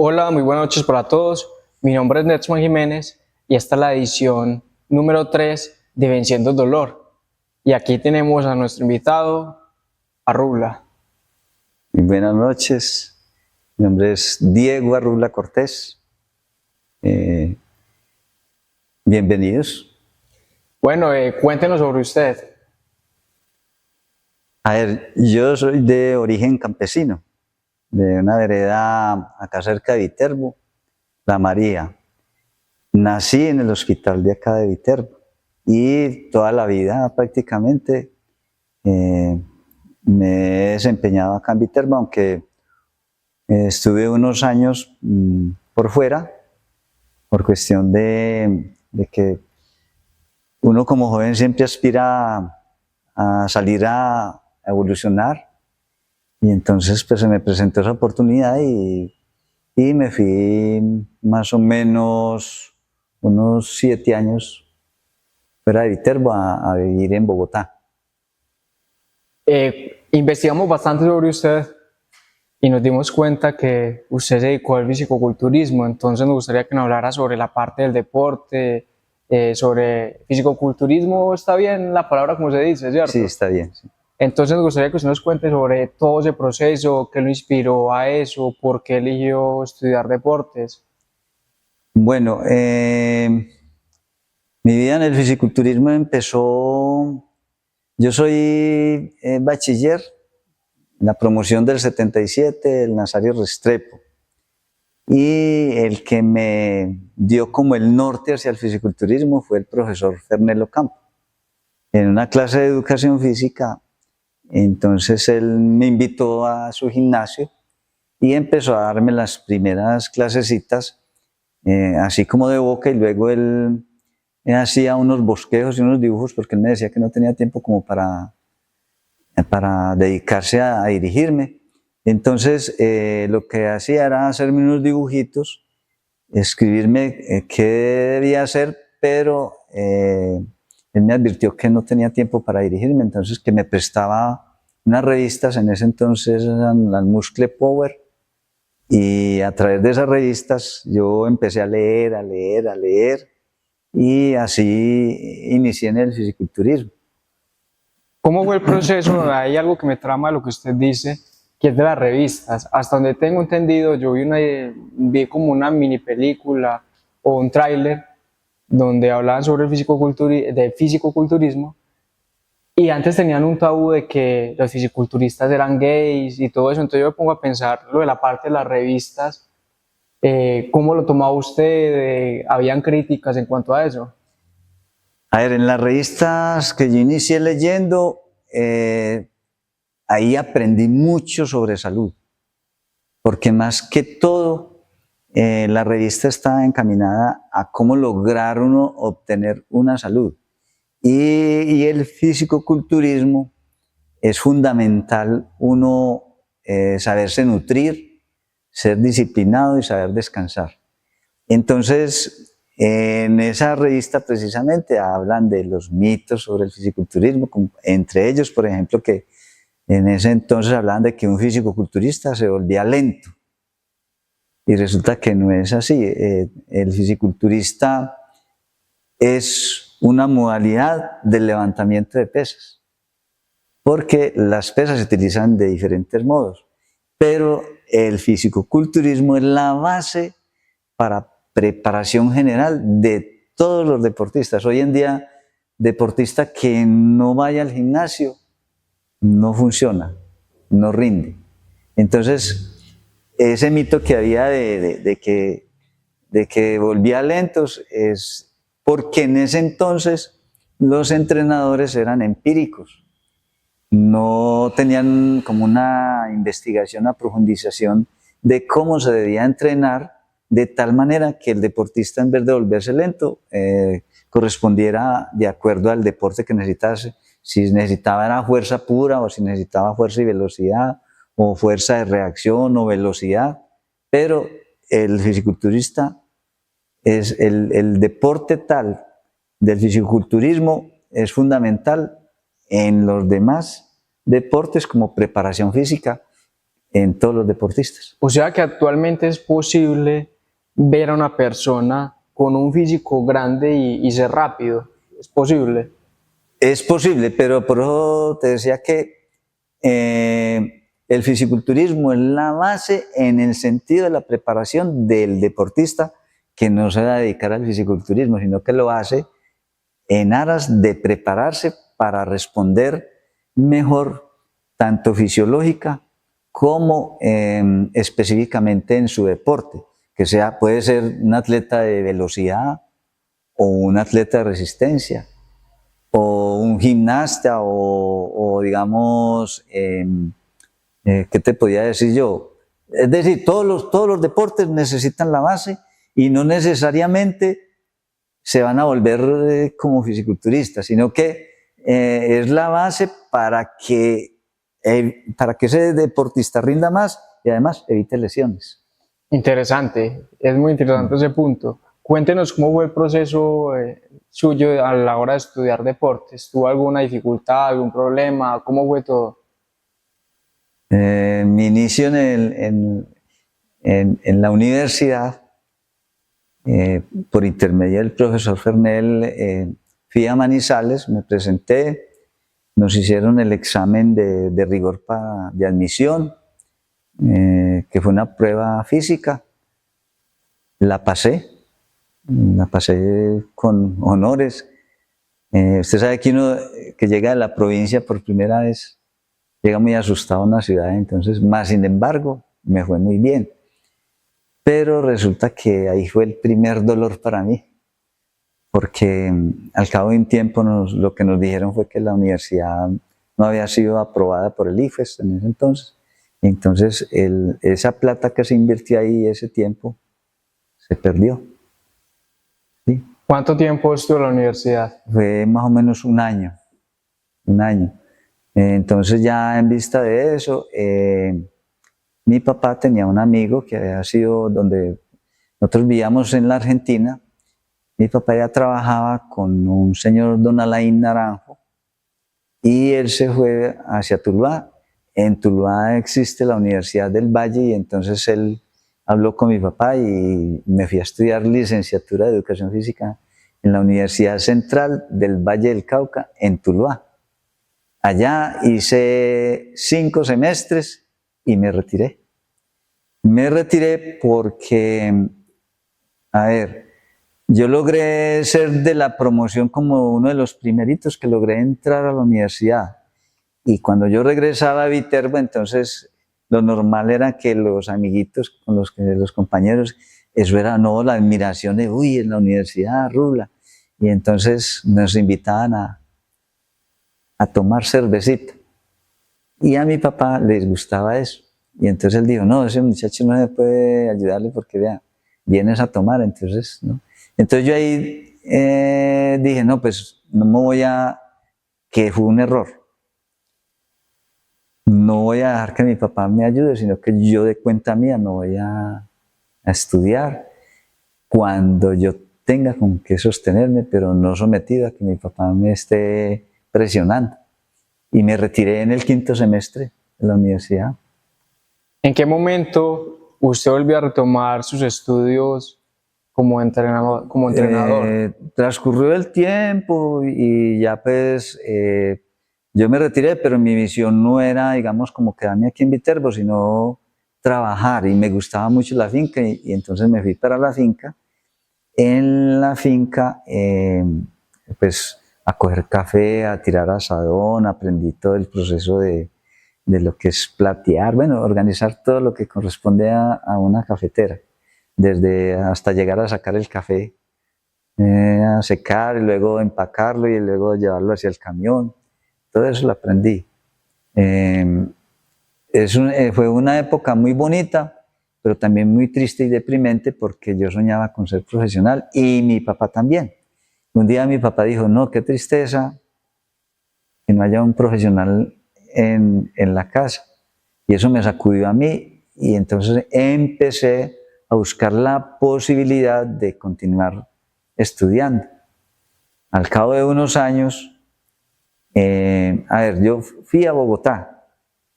Hola, muy buenas noches para todos. Mi nombre es Netsman Jiménez y esta es la edición número 3 de Venciendo el Dolor. Y aquí tenemos a nuestro invitado, Arrubla. Muy buenas noches, mi nombre es Diego Arrubla Cortés. Bienvenidos. Bueno, cuéntenos sobre usted. A ver, yo soy de origen campesino, de una vereda acá cerca de Viterbo, La María. Nací en el hospital de acá de Viterbo y toda la vida prácticamente me he desempeñado acá en Viterbo, aunque estuve unos años por fuera, por cuestión de que uno como joven siempre aspira a salir a evolucionar, y entonces pues se me presentó esa oportunidad y me fui más o menos unos 7 años fuera de Viterbo a vivir en Bogotá. Investigamos bastante sobre usted y nos dimos cuenta que usted se dedicó al fisicoculturismo, entonces nos gustaría que nos hablara sobre la parte del deporte, sobre fisicoculturismo. Está bien la palabra como se dice, ¿cierto? Sí, está bien. Sí. Entonces nos gustaría que usted nos cuente sobre todo ese proceso, qué lo inspiró a eso, por qué eligió estudiar deportes. Bueno, mi vida en el fisiculturismo empezó, yo soy bachiller, la promoción del 77, el Nazario Restrepo. Y el que me dio como el norte hacia el fisiculturismo fue el profesor Fernelo Campo. En una clase de educación física, entonces él me invitó a su gimnasio y empezó a darme las primeras clasecitas, así como de boca, y luego él hacía unos bosquejos y unos dibujos porque él me decía que no tenía tiempo como para dedicarse a dirigirme. Entonces lo que hacía era hacerme unos dibujitos, escribirme qué debía hacer, pero él me advirtió que no tenía tiempo para dirigirme, entonces que me prestaba unas revistas, en ese entonces eran las Muscle Power, y a través de esas revistas yo empecé a leer, y así inicié en el fisiculturismo. ¿Cómo fue el proceso? Hay algo que me trama de lo que usted dice, que es de las revistas. Hasta donde tengo entendido, yo vi como una mini película o un tráiler donde hablaban sobre el del fisicoculturismo y antes tenían un tabú de que los fisiculturistas eran gays y todo eso. Entonces yo me pongo a pensar lo de la parte de las revistas, ¿cómo lo tomaba usted? ¿Habían críticas en cuanto a eso? A ver, en las revistas que yo inicié leyendo, ahí aprendí mucho sobre salud, porque más que todo, la revista está encaminada a cómo lograr uno obtener una salud. Y el fisicoculturismo es fundamental uno saberse nutrir, ser disciplinado y saber descansar. Entonces, en esa revista precisamente hablan de los mitos sobre el fisiculturismo, entre ellos, por ejemplo, que en ese entonces hablaban de que un fisicoculturista se volvía lento, y resulta que no es así. El fisiculturista es una modalidad del levantamiento de pesas, porque las pesas se utilizan de diferentes modos, pero el fisicoculturismo es la base para preparación general de todos los deportistas. Hoy en día, deportista que no vaya al gimnasio no funciona, no rinde. Entonces, ese mito que había de que volvía lentos es porque en ese entonces los entrenadores eran empíricos, no tenían como una investigación, una profundización de cómo se debía entrenar, de tal manera que el deportista, en vez de volverse lento, correspondiera de acuerdo al deporte que necesitase. Si necesitaba era fuerza pura, o si necesitaba fuerza y velocidad, o fuerza de reacción o velocidad. Pero el fisiculturista es el deporte tal del fisiculturismo es fundamental en los demás deportes como preparación física, en todos los deportistas. O sea que actualmente es posible ver a una persona con un físico grande y ser rápido. Es posible. Es posible, pero por eso te decía que el fisiculturismo es la base en el sentido de la preparación del deportista que no se va a dedicar al fisiculturismo, sino que lo hace en aras de prepararse para responder mejor, tanto fisiológica como específicamente en su deporte, que sea, puede ser un atleta de velocidad o un atleta de resistencia o un gimnasta o digamos, ¿qué te podía decir yo? Es decir, todos los deportes necesitan la base y no necesariamente se van a volver como fisiculturistas, sino que es la base para que ese deportista rinda más y además evite lesiones. Interesante, es muy interesante ese punto. Cuéntenos cómo fue el proceso suyo a la hora de estudiar deportes. ¿Tuvo alguna dificultad, algún problema? ¿Cómo fue todo? Mi inicio en la universidad, por intermedio del profesor Fernel, fui a Manizales, me presenté, nos hicieron el examen de rigor de admisión, que fue una prueba física, la pasé con honores. Usted sabe que uno que llega a la provincia por primera vez, llega muy asustado a una ciudad, entonces, más sin embargo, me fue muy bien. Pero resulta que ahí fue el primer dolor para mí, porque al cabo de un tiempo lo que nos dijeron fue que la universidad no había sido aprobada por el IFES en ese entonces. Entonces, esa plata que se invirtió ahí, ese tiempo, se perdió. ¿Sí? ¿Cuánto tiempo estuvo en la universidad? Fue más o menos un año. Entonces, ya en vista de eso, mi papá tenía un amigo que había sido donde nosotros vivíamos en la Argentina. Mi papá ya trabajaba con un señor don Alain Naranjo y él se fue hacia Tuluá. En Tuluá existe la Universidad del Valle y entonces él habló con mi papá y me fui a estudiar licenciatura de Educación Física en la Universidad Central del Valle del Cauca en Tuluá. Allá hice 5 semestres y me retiré. Me retiré porque, a ver, yo logré ser de la promoción como uno de los primeritos que logré entrar a la universidad. Y cuando yo regresaba a Viterbo, entonces lo normal era que los amiguitos con los compañeros, eso era no, la admiración de, uy, en la universidad, Rula. Y entonces nos invitaban a tomar cervecita. Y a mi papá les gustaba eso. Y entonces él dijo, no, ese muchacho no se puede ayudarle porque vea, vienes a tomar, entonces, ¿no? Entonces yo ahí dije, no, pues no me voy que fue un error. No voy a dejar que mi papá me ayude, sino que yo de cuenta mía me voy a estudiar cuando yo tenga con qué sostenerme, pero no sometido a que mi papá me esté presionando. Y me retiré en el 5º semestre de la universidad. ¿En qué momento usted volvió a retomar sus estudios como entrenador? Transcurrió el tiempo y ya pues yo me retiré, pero mi visión no era, digamos, como quedarme aquí en Viterbo, sino trabajar y me gustaba mucho la finca y entonces me fui para la finca. En la finca, pues a coger café, a tirar asadón, aprendí todo el proceso de lo que es platear, bueno, organizar todo lo que corresponde a una cafetera, desde hasta llegar a sacar el café, a secar y luego empacarlo y luego llevarlo hacia el camión. Todo eso lo aprendí. Fue una época muy bonita, pero también muy triste y deprimente porque yo soñaba con ser profesional y mi papá también. Un día mi papá dijo, no, qué tristeza que no haya un profesional en la casa. Y eso me sacudió a mí y entonces empecé a buscar la posibilidad de continuar estudiando. Al cabo de unos años, yo fui a Bogotá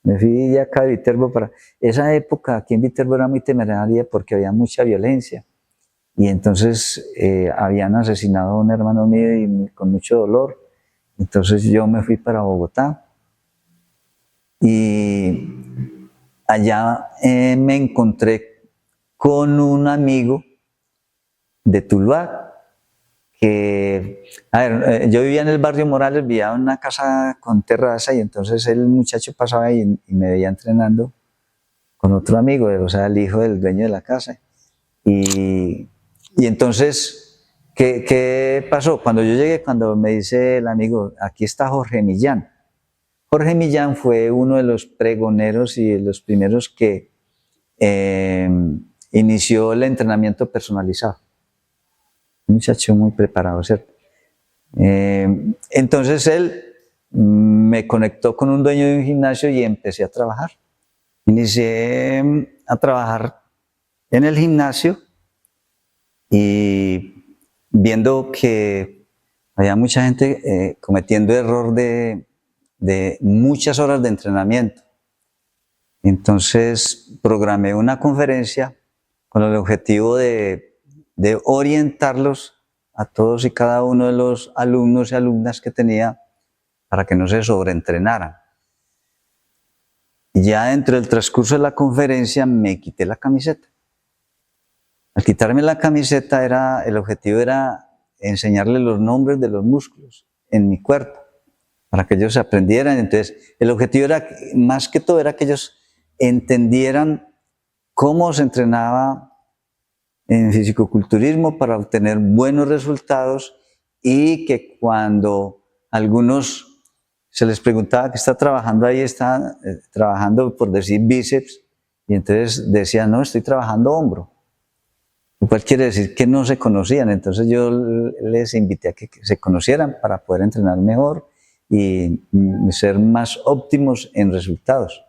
Me fui de acá de Viterbo para... Esa época aquí en Viterbo era muy temeraria porque había mucha violencia. Y entonces habían asesinado a un hermano mío y con mucho dolor. Entonces yo me fui para Bogotá. Y allá me encontré con un amigo de Tuluá, que, a ver, yo vivía en el barrio Morales, vivía en una casa con terraza y entonces el muchacho pasaba y me veía entrenando con otro amigo, o sea, el hijo del dueño de la casa. Y entonces, ¿qué pasó? Cuando yo llegué, cuando me dice el amigo, aquí está Jorge Millán. Jorge Millán fue uno de los pregoneros y de los primeros que inició el entrenamiento personalizado. Un muchacho muy preparado, ¿cierto? Entonces él me conectó con un dueño de un gimnasio y empecé a trabajar. Inicié a trabajar en el gimnasio y viendo que había mucha gente cometiendo error de muchas horas de entrenamiento. Entonces programé una conferencia con el objetivo de orientarlos a todos y cada uno de los alumnos y alumnas que tenía para que no se sobreentrenaran. Y ya dentro del transcurso de la conferencia me quité la camiseta. Al quitarme la camiseta el objetivo era enseñarles los nombres de los músculos en mi cuerpo para que ellos aprendieran. Entonces el objetivo era, más que todo, era que ellos entendieran cómo se entrenaba en fisicoculturismo para obtener buenos resultados y que cuando algunos se les preguntaba qué está trabajando ahí, está trabajando, por decir, bíceps, y entonces decían, no, estoy trabajando hombro, lo cual quiere decir que no se conocían. Entonces yo les invité a que se conocieran para poder entrenar mejor y ser más óptimos en resultados.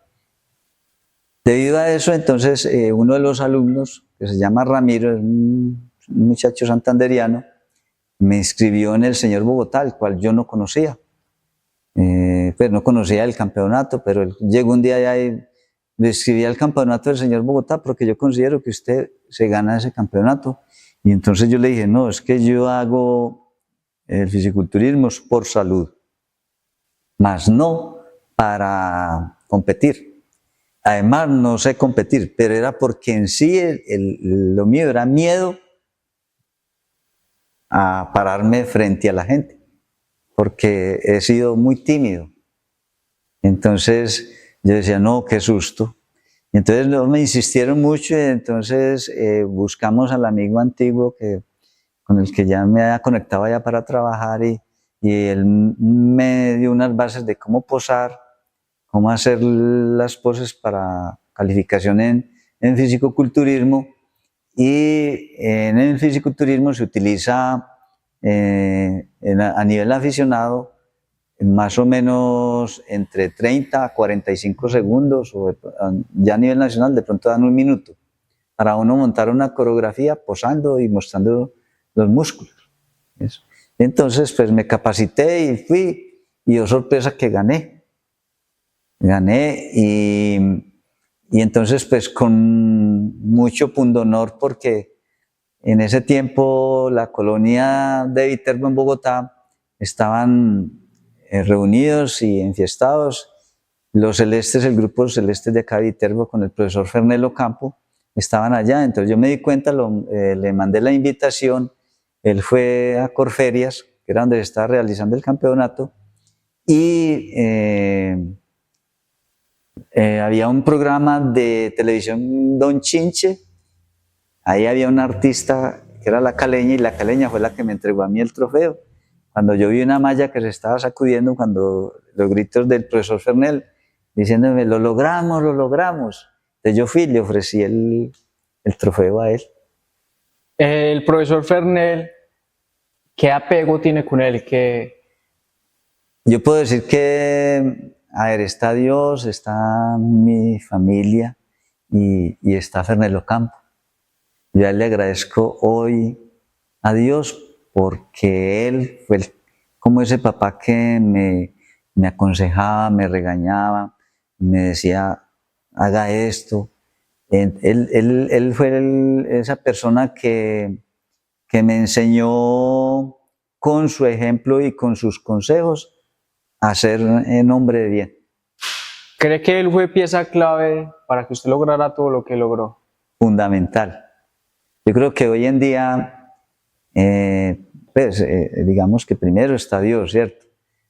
Debido a eso, entonces, uno de los alumnos, que se llama Ramiro, es un muchacho santanderiano, me inscribió en el Señor Bogotá, el cual yo no conocía. Pues no conocía el campeonato, pero él llegó un día allá y le inscribí al campeonato del Señor Bogotá porque yo considero que usted se gana ese campeonato. Y entonces yo le dije, no, es que yo hago el fisiculturismo por salud, más no para competir. Además, no sé competir, pero era porque en sí lo mío era miedo a pararme frente a la gente, porque he sido muy tímido. Entonces yo decía, no, qué susto. Y entonces no, me insistieron mucho y entonces buscamos al amigo antiguo con el que ya me había conectado allá para trabajar y él me dio unas bases de cómo posar, cómo hacer las poses para calificación en fisicoculturismo. Y en el fisiculturismo se utiliza a nivel aficionado más o menos entre 30 a 45 segundos, o ya a nivel nacional de pronto dan un minuto, para uno montar una coreografía posando y mostrando los músculos. Eso. Entonces pues me capacité y fui, y oh sorpresa que gané y entonces pues con mucho pundonor, porque en ese tiempo la colonia de Viterbo en Bogotá estaban reunidos y enfiestados. Los celestes, el grupo celestes de acá de Viterbo con el profesor Fernelo Campo estaban allá, entonces yo me di cuenta, le mandé la invitación, él fue a Corferias, que era donde se estaba realizando el campeonato, y había un programa de televisión Don Chinche, ahí había una artista que era la Caleña, y la Caleña fue la que me entregó a mí el trofeo. Cuando yo vi una malla que se estaba sacudiendo, cuando los gritos del profesor Fernel, diciéndome, lo logramos, lo logramos. Entonces yo fui y le ofrecí el trofeo a él. El profesor Fernel, ¿qué apego tiene con él? Yo puedo decir que, a ver, está Dios, está mi familia y está Fernel Ocampo. Yo a él le agradezco hoy a Dios porque él fue como ese papá que me aconsejaba, me regañaba, me decía, haga esto. Él fue esa persona que me enseñó con su ejemplo y con sus consejos a ser un hombre de bien. ¿Cree que él fue pieza clave para que usted lograra todo lo que logró? Fundamental. Yo creo que hoy en día, digamos que primero está Dios, ¿cierto?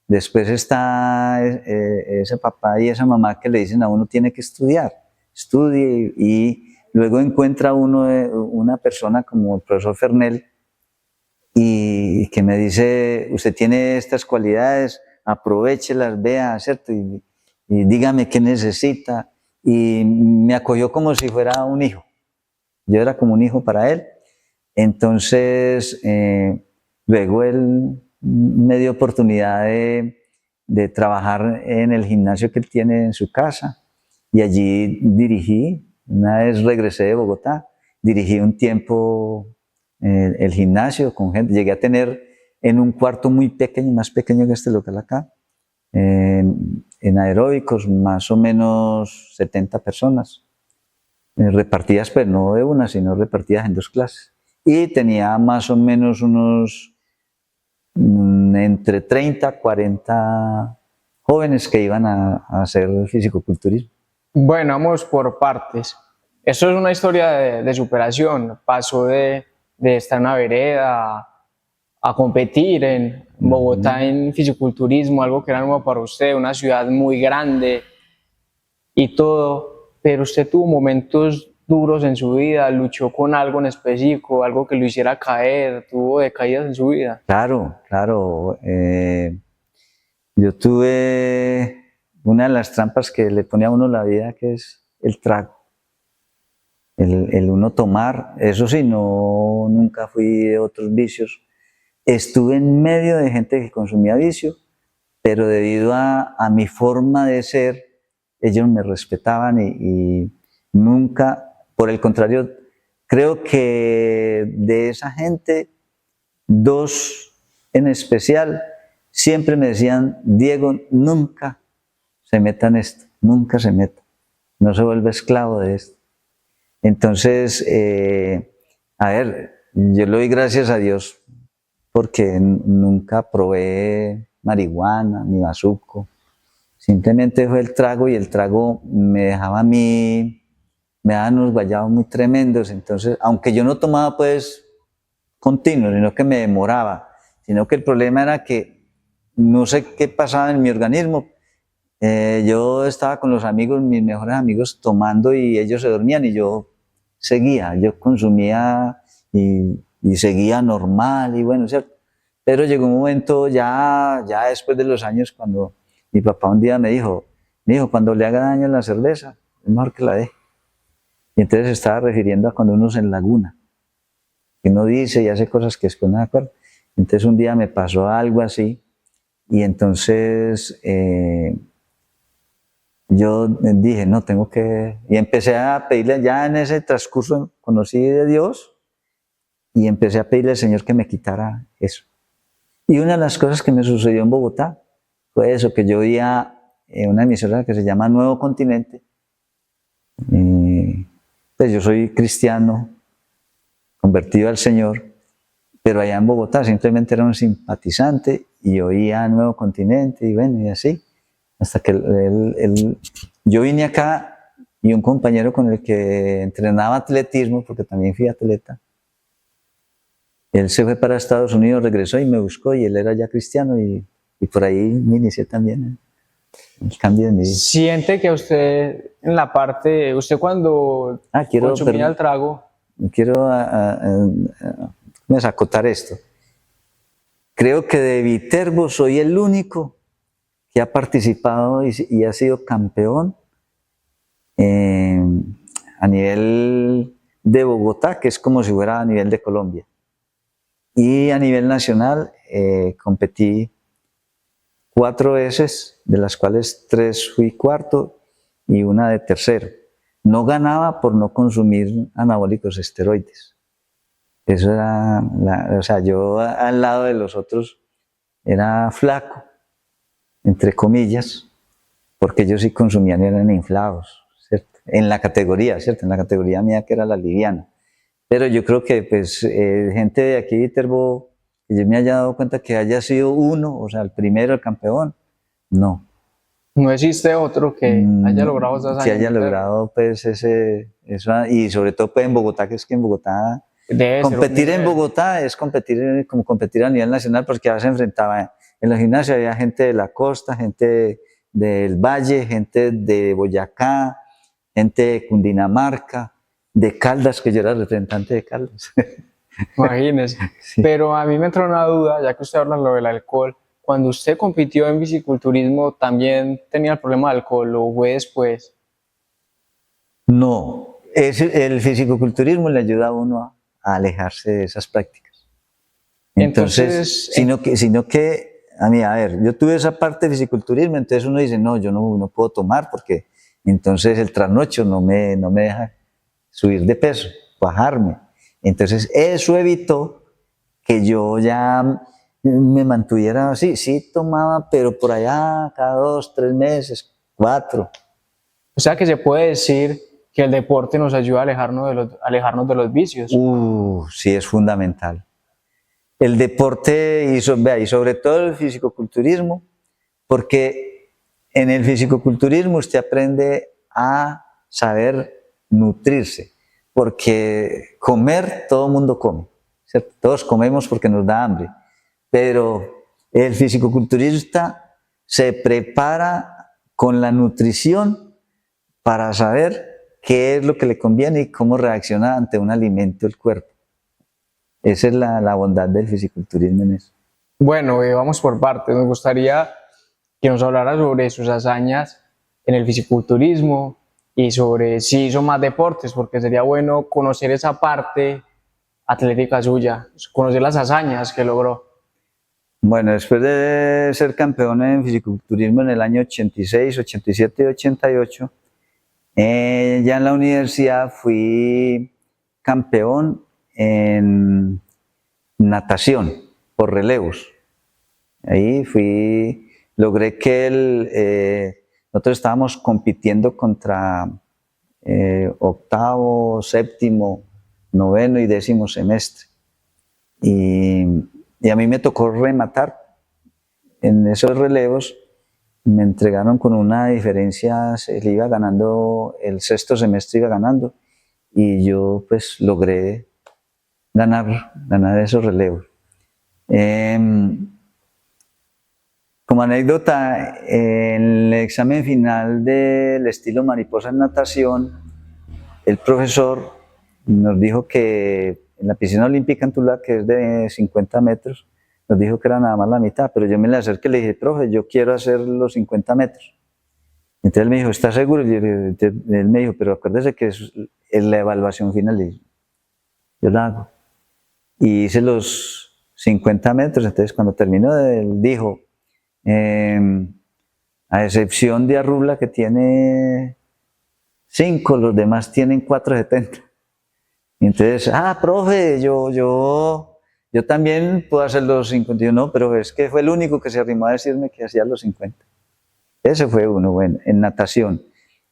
Después está ese papá y esa mamá que le dicen a uno tiene que estudiar, estudie, y luego encuentra uno una persona como el profesor Fernel y que me dice, usted tiene estas cualidades, aprovéchelas, vea, ¿cierto? Y dígame qué necesita. Y me acogió como si fuera un hijo. Yo era como un hijo para él. Entonces, luego él me dio oportunidad de trabajar en el gimnasio que él tiene en su casa, y allí dirigí. Una vez regresé de Bogotá, dirigí un tiempo el gimnasio con gente. Llegué a tener en un cuarto muy pequeño, más pequeño que este local acá, en aeróbicos, más o menos 70 personas, repartidas, pero no de una, sino repartidas en 2 clases. Y tenía más o menos unos entre 30 a 40 jóvenes que iban a hacer fisicoculturismo. Bueno, vamos por partes. Esto es una historia de superación. Pasó de estar en una vereda a competir en Bogotá en fisiculturismo, algo que era nuevo para usted, una ciudad muy grande y todo, pero usted tuvo momentos duros en su vida, luchó con algo en específico, algo que lo hiciera caer, tuvo decaídas en su vida. Claro, claro. Yo tuve una de las trampas que le pone a uno la vida, que es el trago. El uno tomar, eso sí, no, nunca fui de otros vicios. Estuve en medio de gente que consumía vicio, pero debido a mi forma de ser, ellos me respetaban y nunca, por el contrario, creo que de esa gente, 2 en especial, siempre me decían, Diego, nunca se meta en esto, nunca se meta, no se vuelva esclavo de esto. Entonces, a ver, yo le doy gracias a Dios porque nunca probé marihuana ni bazuco. Simplemente fue el trago, y el trago me dejaba a mí, me daban unos guayabos muy tremendos. Entonces, aunque yo no tomaba pues continuo, sino que me demoraba, sino que el problema era que no sé qué pasaba en mi organismo. Yo estaba con los amigos, mis mejores amigos, tomando, y ellos se dormían y yo seguía, yo consumía y seguía normal y bueno, ¿cierto? Pero llegó un momento ya después de los años, cuando mi papá un día me dijo, cuando le haga daño la cerveza, es mejor que la deje. Y entonces se estaba refiriendo a cuando uno se enlaguna, que uno dice y hace cosas que después no se acuerda. Entonces un día me pasó algo así, y entonces yo dije, no, tengo que... Y empecé a pedirle, ya en ese transcurso conocí de Dios, y empecé a pedirle al Señor que me quitara eso. Y una de las cosas que me sucedió en Bogotá fue eso, que yo oía una emisora que se llama Nuevo Continente. Pues yo soy cristiano, convertido al Señor, pero allá en Bogotá simplemente era un simpatizante y oía Nuevo Continente y bueno, y así. Hasta que yo vine acá, y un compañero con el que entrenaba atletismo, porque también fui atleta, él se fue para Estados Unidos, regresó y me buscó, y él era ya cristiano, y por ahí me inicié también el cambio de mi vida. ¿Siente que usted en la parte, usted cuando consumía el trago? Quiero acotar esto. Creo que de Viterbo soy el único que ha participado y ha sido campeón a nivel de Bogotá, que es como si fuera a nivel de Colombia. Y a nivel nacional competí 4 veces, de las cuales 3 fui cuarto y una de tercero. No ganaba por no consumir anabólicos esteroides. Eso era, o sea, yo al lado de los otros era flaco, entre comillas, porque ellos sí consumían, eran inflados, ¿cierto? En la categoría, ¿cierto? En la categoría mía que era la liviana. Pero yo creo que pues gente de aquí de Viterbo, que yo me haya dado cuenta que haya sido uno, o sea, el primero, el campeón, no. No existe otro que haya logrado esas Que hazañas. haya logrado pues eso, y sobre todo pues en Bogotá, que es que en Bogotá, Debe ser un competir en nivel. Bogotá es competir como competir a nivel nacional, porque ya se enfrentaba, en los gimnasios había gente de la costa, gente del Valle, gente de Boyacá, gente de Cundinamarca, de Caldas, que yo era representante de Caldas. Imagínese. Sí. Pero a mí me entró una duda, ya que usted habla lo del alcohol. Cuando usted compitió en fisiculturismo, ¿también tenía el problema del alcohol o fue después? No, el fisicoculturismo le ayuda a uno a alejarse de esas prácticas. Entonces, sino que, a mí, a ver, yo tuve esa parte de fisiculturismo, entonces uno dice, no, yo no puedo tomar porque entonces el trasnocho no me deja subir de peso, bajarme. Entonces eso evitó que yo ya me mantuviera así, sí tomaba, pero por allá cada 2, 3 meses, 4. O sea que se puede decir que el deporte nos ayuda a alejarnos de los vicios. Sí, es fundamental. El deporte y sobre todo el fisicoculturismo, porque en el fisicoculturismo usted aprende a saber nutrirse, porque comer, todo el mundo come, ¿cierto? Todos comemos porque nos da hambre, pero el fisicoculturista se prepara con la nutrición para saber qué es lo que le conviene y cómo reacciona ante un alimento el cuerpo. Esa es la bondad del fisiculturismo en eso. Bueno, vamos por partes. Nos gustaría que nos hablara sobre sus hazañas en el fisiculturismo y sobre si hizo más deportes, porque sería bueno conocer esa parte atlética suya, conocer las hazañas que logró. Bueno, después de ser campeón en fisiculturismo en el año 86, 87 y 88, ya en la universidad fui campeón en natación por relevos. Ahí logré que nosotros estábamos compitiendo contra octavo, séptimo, noveno y décimo semestre. Y a mí me tocó rematar en esos relevos. Me entregaron con una diferencia, se le iba ganando, el sexto semestre iba ganando, y yo pues logré ganar esos relevos. Como anécdota, en el examen final del estilo mariposa en natación, el profesor nos dijo que en la piscina olímpica en Tula, que es de 50 metros, nos dijo que era nada más la mitad, pero yo me le acerqué y le dije, profe, yo quiero hacer los 50 metros. Entonces él me dijo, ¿estás seguro? Y él me dijo, pero acuérdese que es la evaluación final. Y yo la hago. Y hice los 50 metros, entonces cuando terminó, él dijo, a excepción de Arrubla que tiene 5, los demás tienen 4.70. Y entonces, profe, yo también puedo hacer los 50. Y yo, no, pero es que fue el único que se arrimó a decirme que hacía los 50. Ese fue uno, bueno, en natación.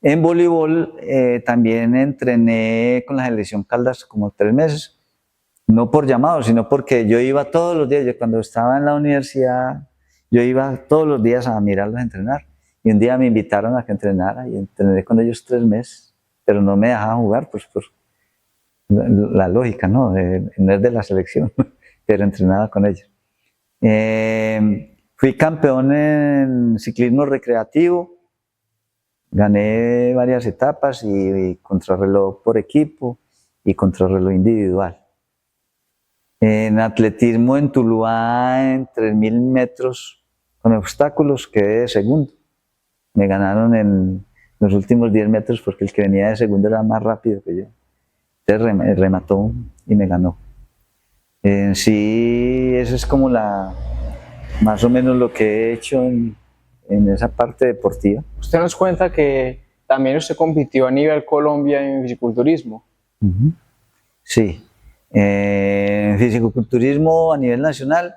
En voleibol también entrené con la selección Caldas como 3 meses, no por llamado, sino porque yo iba todos los días, yo cuando estaba en la universidad, yo iba todos los días a mirarlos entrenar. Y un día me invitaron a que entrenara y entrené con ellos 3 meses, pero no me dejaban jugar, pues por la lógica, ¿no? No es de la selección, pero entrenaba con ellos. Fui campeón en ciclismo recreativo, gané varias etapas y contrarreloj por equipo y contrarreloj individual. En atletismo en Tuluá, en 3.000 metros con obstáculos, quedé de segundo. Me ganaron en los últimos 10 metros porque el que venía de segundo era más rápido que yo. Entonces remató y me ganó. En sí, eso es como más o menos lo que he hecho en esa parte deportiva. Usted nos cuenta que también usted compitió a nivel Colombia en fisiculturismo. Sí, en fisiculturismo a nivel nacional,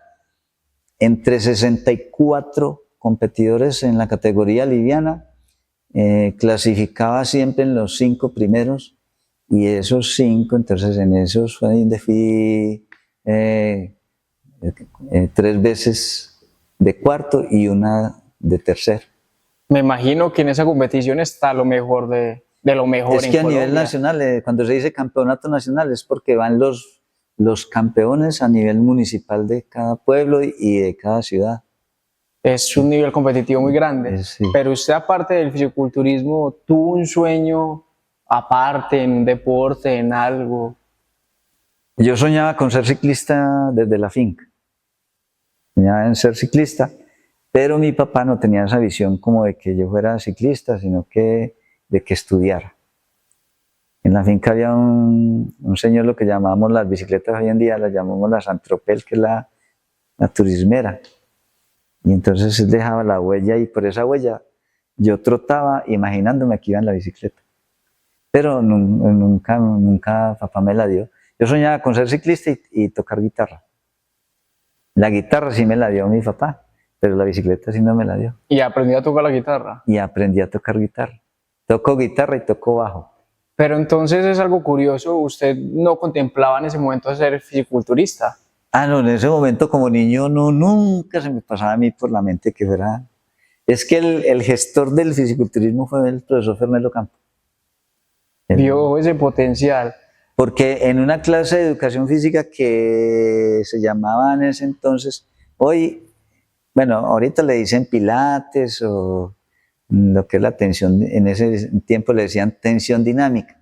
entre 64 competidores en la categoría liviana clasificaba siempre en los 5 primeros, y esos 5, entonces en esos fue donde fui 3 veces de cuarto y una de tercero. Me imagino que en esa competición está lo mejor de lo mejor Es en que a Colombia. nivel nacional, cuando se dice campeonato nacional, es porque van los campeones a nivel municipal de cada pueblo y de cada ciudad. Es un nivel competitivo muy grande. Sí. Pero usted, aparte del fisiculturismo, tuvo un sueño aparte en un deporte, en algo. Yo soñaba con ser ciclista desde la finca. Soñaba en ser ciclista, pero mi papá no tenía esa visión como de que yo fuera ciclista, sino que de que estudiara. En la finca había un señor, lo que llamábamos las bicicletas hoy en día, las llamamos la Santropel, que es la turismera. Y entonces él dejaba la huella y por esa huella yo trotaba imaginándome que iba en la bicicleta. Pero nunca papá me la dio. Yo soñaba con ser ciclista y tocar guitarra. La guitarra sí me la dio mi papá, pero la bicicleta sí no me la dio. Y aprendí a tocar la guitarra. Y aprendí a tocar guitarra. Toco guitarra y toco bajo. Pero entonces es algo curioso, usted no contemplaba en ese momento ser fisiculturista. No, en ese momento como niño nunca se me pasaba a mí por la mente que fuera... Es que el gestor del fisiculturismo fue el profesor Fernando Campo. Vio ese potencial. Porque en una clase de educación física que se llamaba en ese entonces, bueno, ahorita le dicen pilates o lo que es la tensión, en ese tiempo le decían tensión dinámica.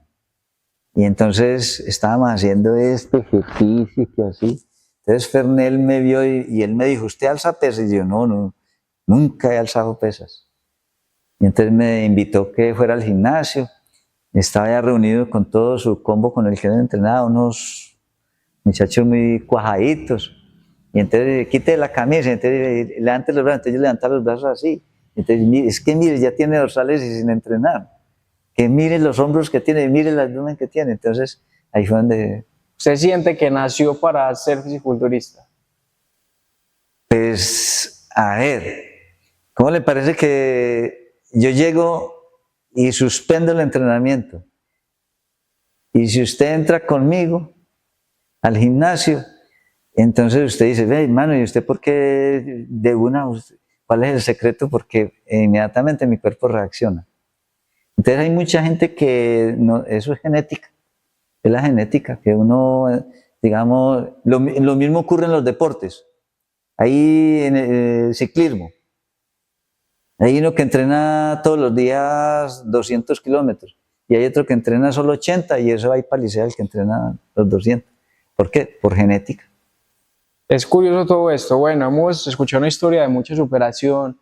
Y entonces estábamos haciendo este ejercicio así. Entonces Fernel me vio y él me dijo, ¿usted alza pesas? Y yo, no, nunca he alzado pesas. Y entonces me invitó que fuera al gimnasio. Estaba ya reunido con todo su combo con el que él entrenaba, unos muchachos muy cuajaditos. Y entonces quite la camisa, entonces levante los brazos, entonces yo levantaba los brazos así. Entonces, es que mire, ya tiene dorsales y sin entrenar. Que mire los hombros que tiene, mire el abdomen que tiene. Entonces, ahí fue donde... ¿Usted siente que nació para ser fisiculturista? Pues, a ver, ¿cómo le parece que yo llego y suspendo el entrenamiento? Y si usted entra conmigo al gimnasio, entonces usted dice, ve, hermano, ¿y usted por qué de una? ¿Cuál es el secreto? Porque inmediatamente mi cuerpo reacciona. Entonces hay mucha gente que, eso es genética, es la genética, que uno, digamos, lo mismo ocurre en los deportes. Ahí en el ciclismo, hay uno que entrena todos los días 200 kilómetros y hay otro que entrena solo 80 y eso hay palicea el que entrena los 200. ¿Por qué? Por genética. Es curioso todo esto. Bueno, hemos escuchado una historia de mucha superación.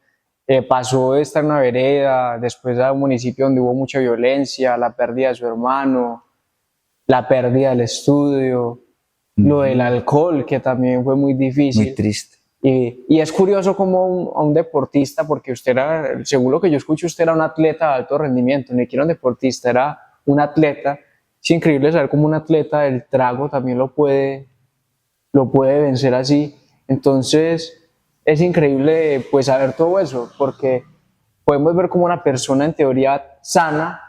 Pasó de estar en una vereda, después a un municipio donde hubo mucha violencia, la pérdida de su hermano, la pérdida del estudio, lo del alcohol, que también fue muy difícil. Muy triste. Y es curioso como a un deportista, porque usted era, según lo que yo escucho, usted era un atleta de alto rendimiento, ni siquiera un deportista, era un atleta. Es increíble saber cómo un atleta del trago también lo puede vencer así. Entonces es increíble pues saber todo eso, porque podemos ver cómo una persona en teoría sana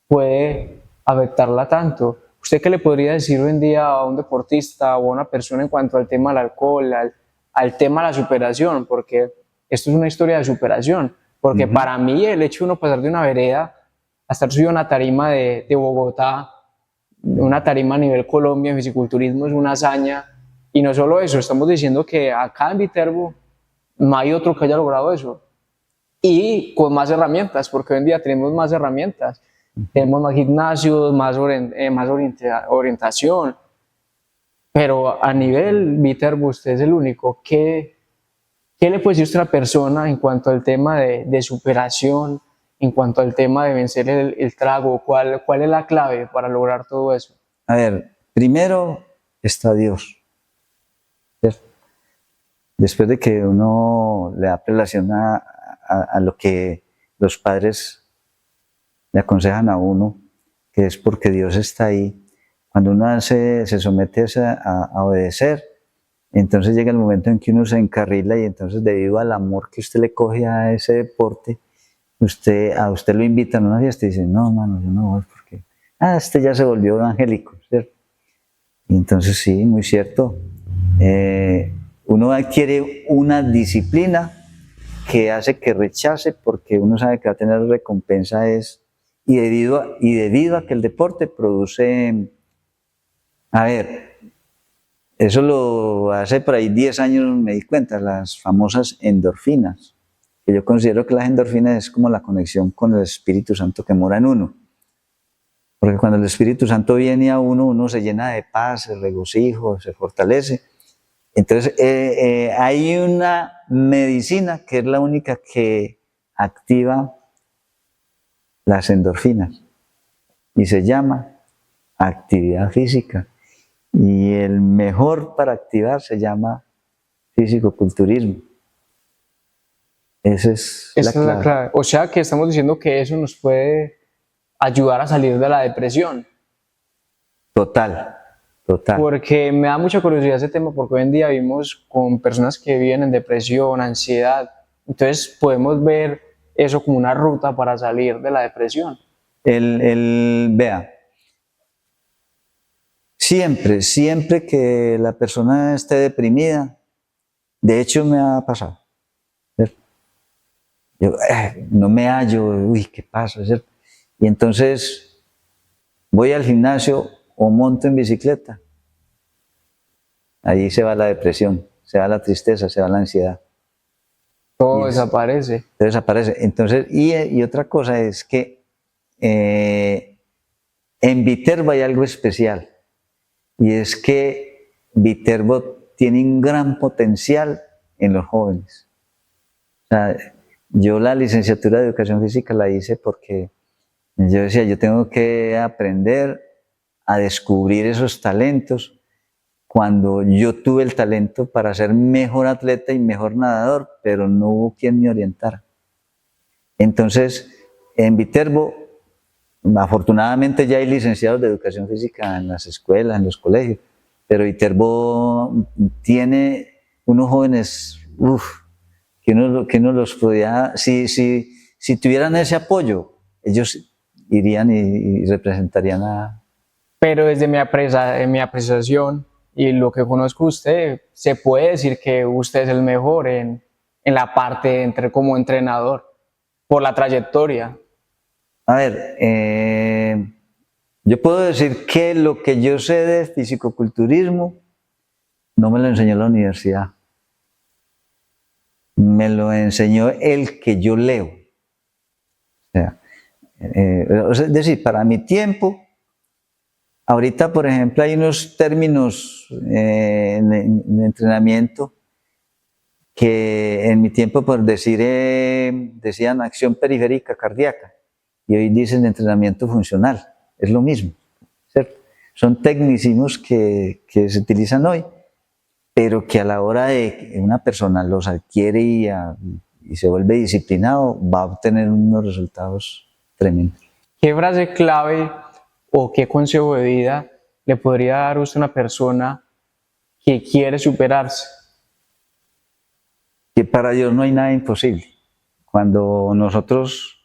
puede afectarla tanto. ¿Usted qué le podría decir hoy en día a un deportista o a una persona en cuanto al tema del alcohol, al tema de la superación? Porque esto es una historia de superación, porque para mí el hecho de uno pasar de una vereda a estar subido a una tarima de Bogotá, una tarima a nivel Colombia en fisiculturismo, es una hazaña. Y no solo eso, estamos diciendo que acá en Viterbo no hay otro que haya logrado eso. Y con más herramientas, porque hoy en día tenemos más herramientas. Tenemos más gimnasios, más orientación. Pero a nivel Viterbo, usted es el único. ¿Qué le puede decir usted a la persona en cuanto al tema de superación, en cuanto al tema de vencer el trago? ¿Cuál es la clave para lograr todo eso? A ver, primero está Dios. Después de que uno le da relación a lo que los padres le aconsejan a uno, que es porque Dios está ahí, cuando uno se somete a obedecer, entonces llega el momento en que uno se encarrila y entonces debido al amor que usted le coge a ese deporte, a usted lo invitan a una fiesta y dice, no, mano, yo no voy porque, este ya se volvió evangélico, ¿cierto? Y entonces sí, muy cierto. Uno adquiere una disciplina que hace que rechace porque uno sabe que va a tener recompensa y debido a que el deporte produce, a ver, eso lo hace por ahí 10 años me di cuenta, las famosas endorfinas, que yo considero que las endorfinas es como la conexión con el Espíritu Santo que mora en uno. Porque cuando el Espíritu Santo viene a uno, uno se llena de paz, se regocijo, se fortalece. Entonces, hay una medicina que es la única que activa las endorfinas y se llama actividad física. Y el mejor para activar se llama fisicoculturismo. Esa es la Esa es la clave. clave. O sea que estamos diciendo que eso nos puede ayudar a salir de la depresión. Total, total. Porque me da mucha curiosidad ese tema, porque hoy en día vivimos con personas que viven en depresión, ansiedad. Entonces podemos ver eso como una ruta para salir de la depresión. Vea, siempre que la persona esté deprimida, de hecho me ha pasado, ¿cierto? Yo no me hallo, uy, ¿qué pasa? ¿Cierto? Y entonces voy al gimnasio o monto en bicicleta. Ahí se va la depresión, se va la tristeza, se va la ansiedad. Todo desaparece. Desaparece. Entonces, y otra cosa es que en Viterbo hay algo especial. Y es que Viterbo tiene un gran potencial en los jóvenes. O sea, yo la licenciatura de Educación Física la hice porque yo decía, yo tengo que aprender a descubrir esos talentos cuando yo tuve el talento para ser mejor atleta y mejor nadador, pero no hubo quien me orientara. Entonces, en Viterbo, afortunadamente ya hay licenciados de Educación Física en las escuelas, en los colegios, pero Viterbo tiene unos jóvenes, que uno los podía, si tuvieran ese apoyo, ellos irían y representarían a... Pero desde mi apreciación y lo que conozco de usted, se puede decir que usted es el mejor en la parte entre como entrenador, por la trayectoria. A ver, yo puedo decir que lo que yo sé de fisicoculturismo no me lo enseñó la universidad. Me lo enseñó el que yo leo. Es decir, para mi tiempo, ahorita, por ejemplo, hay unos términos en entrenamiento que en mi tiempo, por decir, decían acción periférica cardíaca y hoy dicen entrenamiento funcional. Es lo mismo, ¿cierto? Son tecnicismos que se utilizan hoy, pero que a la hora de que una persona los adquiere y se vuelve disciplinado, va a obtener unos resultados tremendos. ¿Qué frase clave o qué consejo de vida le podría dar usted a una persona que quiere superarse? Que para Dios no hay nada imposible. Cuando nosotros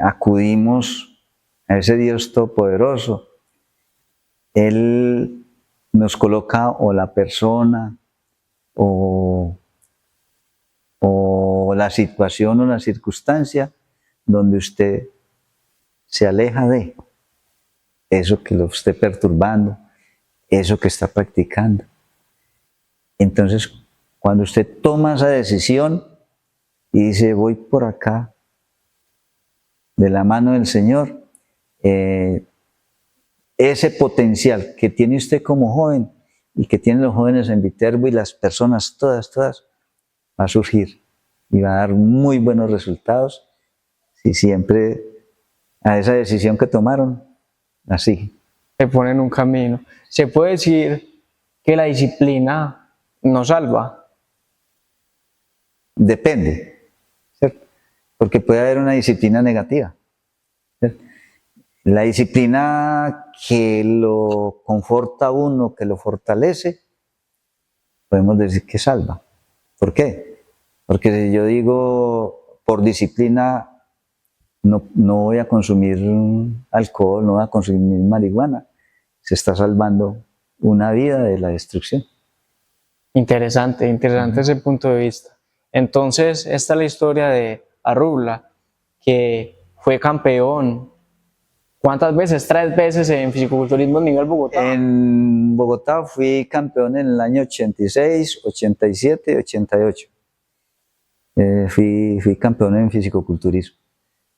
acudimos a ese Dios todopoderoso, Él nos coloca o la persona o la situación o la circunstancia donde usted se aleja de eso que lo esté perturbando, eso que está practicando. Entonces, cuando usted toma esa decisión y dice, voy por acá, de la mano del Señor, ese potencial que tiene usted como joven y que tienen los jóvenes en Viterbo y las personas todas, va a surgir y va a dar muy buenos resultados si siempre a esa decisión que tomaron la siguen. Se pone en un camino. Se puede decir que la disciplina nos salva. Depende, ¿cierto? Porque puede haber una disciplina negativa, ¿cierto? La disciplina que lo conforta a uno, que lo fortalece, podemos decir que salva. ¿Por qué? Porque si yo digo, por disciplina no voy a consumir alcohol, no voy a consumir marihuana, se está salvando una vida de la destrucción. Interesante, interesante ese punto de vista. Entonces, esta es la historia de Arrubla, que fue campeón. ¿Cuántas veces? 3 veces en fisicoculturismo a nivel Bogotá. En Bogotá fui campeón en el año 86, 87, 88. Fui campeón en fisicoculturismo.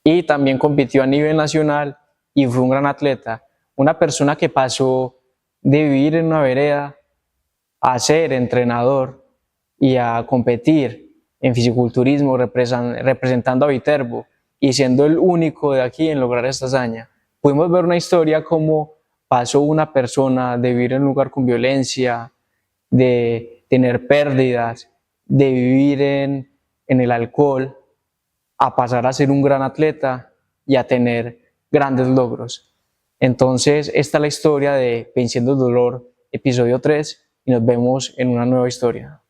Y también compitió a nivel nacional y fue un gran atleta. Una persona que pasó de vivir en una vereda a ser entrenador y a competir en fisiculturismo representando a Viterbo y siendo el único de aquí en lograr esta hazaña. Pudimos ver una historia cómo pasó una persona de vivir en un lugar con violencia, de tener pérdidas, de vivir en el alcohol, a pasar a ser un gran atleta y a tener grandes logros. Entonces, esta es la historia de Venciendo el Dolor, episodio 3, y nos vemos en una nueva historia.